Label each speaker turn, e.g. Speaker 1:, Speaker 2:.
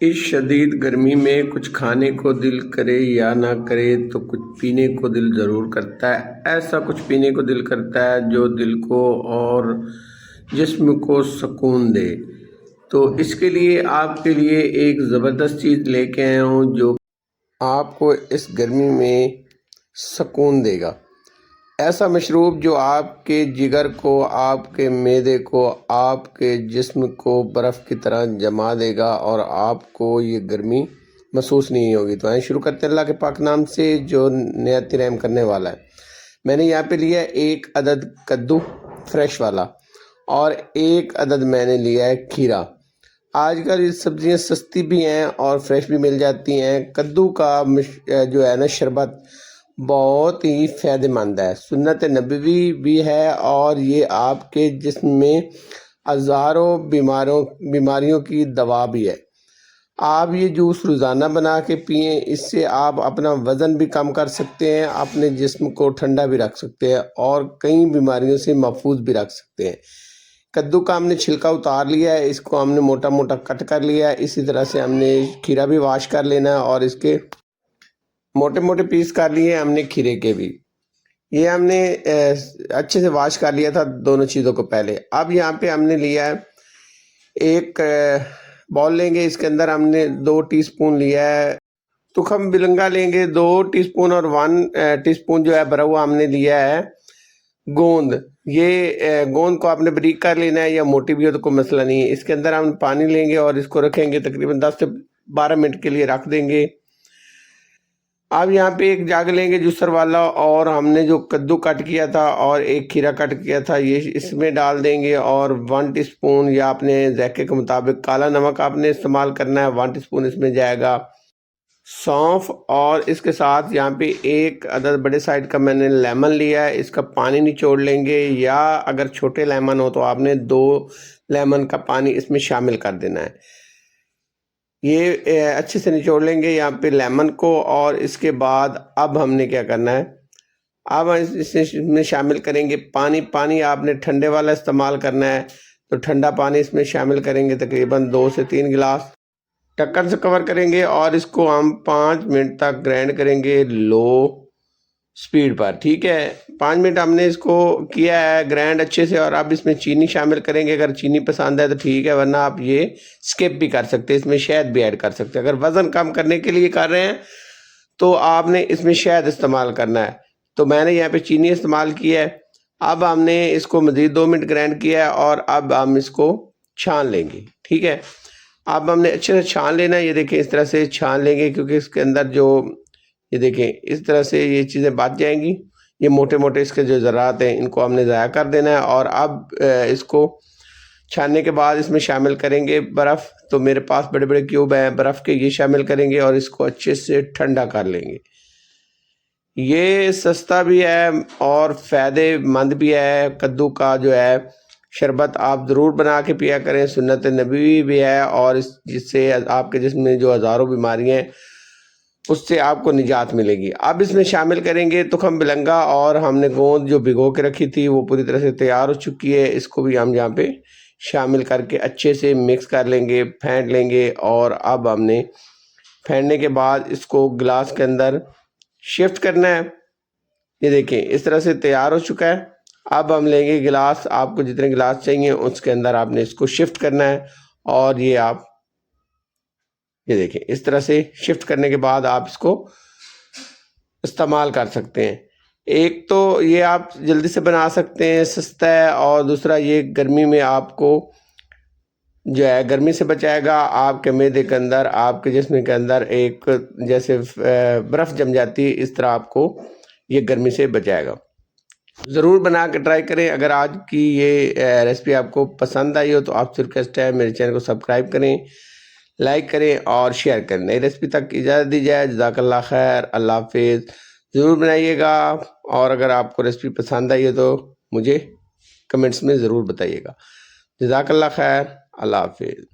Speaker 1: इस शदीद गर्मी में कुछ खाने को दिल करे या ना करे तो कुछ पीने को दिल ज़रूर करता है। ऐसा कुछ पीने को दिल करता है जो दिल को और जिस्म को सुकून दे। तो इसके लिए आपके लिए एक ज़बरदस्त चीज़ लेके आया हूँ जो आपको इस गर्मी में सुकून देगा। ऐसा मशरूब जो आपके जिगर को, आपके मैदे को, आपके जिस्म को बर्फ़ की तरह जमा देगा और आपको ये गर्मी महसूस नहीं होगी। तो आइए शुरू करते हैं अल्लाह के पाक नाम से जो निहायत रहम करने वाला है। मैंने यहाँ पे लिया है 1 अदद कद्दू फ्रेश वाला और 1 अदद मैंने लिया है खीरा। आजकल ये सब्जियां सस्ती भी हैं और फ्रेश भी मिल जाती हैं। कद्दू का जो है ना शरबत बहुत ही फ़ायदेमंद है, सुन्नत नबवी भी है और ये आपके जिस्म में हज़ारों बीमारियों की दवा भी है। आप ये जूस रोज़ाना बना के पिएं, इससे आप अपना वज़न भी कम कर सकते हैं, अपने जिस्म को ठंडा भी रख सकते हैं और कई बीमारियों से महफूज भी रख सकते हैं। कद्दू का हमने छिलका उतार लिया है, इसको हमने मोटा मोटा कट कर लिया है। इसी तरह से हमने खीरा भी वॉश कर लेना है और इसके मोटे मोटे पीस कर लिए हमने खीरे के भी। ये हमने अच्छे से वॉश कर लिया था दोनों चीज़ों को पहले। अब यहाँ पे हमने लिया है एक बॉल लेंगे, इसके अंदर हमने 2 टीस्पून लिया है तुखम बिलंगा लेंगे 2 टीस्पून और 1 टीस्पून जो है भरा हुआ हमने लिया है गोंद। ये गोंद को आपने बारीक कर लेना है या मोटी भी हो तो कोई मसला नहीं है। इसके अंदर हम पानी लेंगे और इसको रखेंगे तकरीबन 10 से 12 मिनट के लिए रख देंगे। अब यहाँ पे एक जग लेंगे जूसर वाला और हमने जो कद्दू कट किया था और एक खीरा कट किया था ये इसमें डाल देंगे और 1 टीस्पून या अपने जायके के मुताबिक काला नमक आपने इस्तेमाल करना है, 1 टीस्पून इसमें जाएगा। सौंफ और इसके साथ यहाँ पे 1 अदद बड़े साइज का मैंने लेमन लिया है, इसका पानी निचोड़ लेंगे या अगर छोटे लेमन हो तो आपने 2 लेमन का पानी इसमें शामिल कर देना है। ये अच्छे से निचोड़ लेंगे यहाँ पे लेमन को और इसके बाद अब हमने क्या करना है, अब इसमें शामिल करेंगे पानी आपने ठंडे वाला इस्तेमाल करना है तो ठंडा पानी इसमें शामिल करेंगे तकरीबन 2 से 3 गिलास। ढक्कन से कवर करेंगे और इसको हम 5 मिनट तक ग्राइंड करेंगे लो स्पीड पर। ठीक है, 5 मिनट हमने इसको किया है ग्राइंड अच्छे से और अब इसमें चीनी शामिल करेंगे। अगर चीनी पसंद है तो ठीक है, वरना आप ये स्किप भी कर सकते हैं, इसमें शहद भी ऐड कर सकते हैं। अगर वज़न कम करने के लिए कर रहे हैं तो आपने इसमें शहद इस्तेमाल करना है। तो मैंने यहाँ पे चीनी इस्तेमाल की है। अब हमने इसको मज़ीद 2 मिनट ग्राइंड किया है और अब हम इसको छान लेंगे। ठीक है, अब हमने अच्छे से छान लेना है। ये देखें इस तरह से छान लेंगे क्योंकि इसके अंदर जो ये देखें इस तरह से ये चीज़ें बच जाएंगी। ये मोटे मोटे इसके जो ज़रात हैं इनको हमने ज़ाया कर देना है और अब इसको छानने के बाद इसमें शामिल करेंगे बर्फ़। तो मेरे पास बड़े बड़े क्यूब हैं बर्फ़ के, ये शामिल करेंगे और इसको अच्छे से ठंडा कर लेंगे। ये सस्ता भी है और फ़ायदेमंद भी है। कद्दू का जो है शरबत आप ज़रूर बना के पिया करें, सुन्नत नबवी भी है और इस जिससे आपके जिस्म में जो हज़ारों बीमारियाँ हैं उससे आपको निजात मिलेगी। अब इसमें शामिल करेंगे तुखम बिलंगा और हमने गोंद जो भिगो के रखी थी वो पूरी तरह से तैयार हो चुकी है। इसको भी हम यहाँ पे शामिल करके अच्छे से मिक्स कर लेंगे, फेंट लेंगे और अब हमने फेंटने के बाद इसको गिलास के अंदर शिफ्ट करना है। ये देखें इस तरह से तैयार हो चुका है। अब हम लेंगे गिलास, आपको जितने गिलास चाहिए उसके अंदर आपने इसको शिफ्ट करना है और ये आप ये देखें इस तरह से शिफ्ट करने के बाद आप इसको इस्तेमाल कर सकते हैं। एक तो ये आप जल्दी से बना सकते हैं, सस्ता है, और दूसरा ये गर्मी में आपको जो है गर्मी से बचाएगा। आपके मैदे के अंदर, आपके जिस्म के अंदर एक जैसे बर्फ़ जम जाती है इस तरह आपको ये गर्मी से बचाएगा। ज़रूर बना के ट्राई करें। अगर आज की ये रेसिपी आपको पसंद आई हो तो आप सिर्फ रिक्वेस्ट है मेरे चैनल को सब्सक्राइब करें, लाइक करें और शेयर करें। नई रेसिपी तक इजाज़त दी जाए। जज़ाकल्लाह खैर, अल्लाह हाफिज़। ज़रूर बनाइएगा और अगर आपको रेसिपी पसंद आई हो तो मुझे कमेंट्स में ज़रूर बताइएगा। जज़ाकल्लाह खैर, अल्लाह हाफिज़।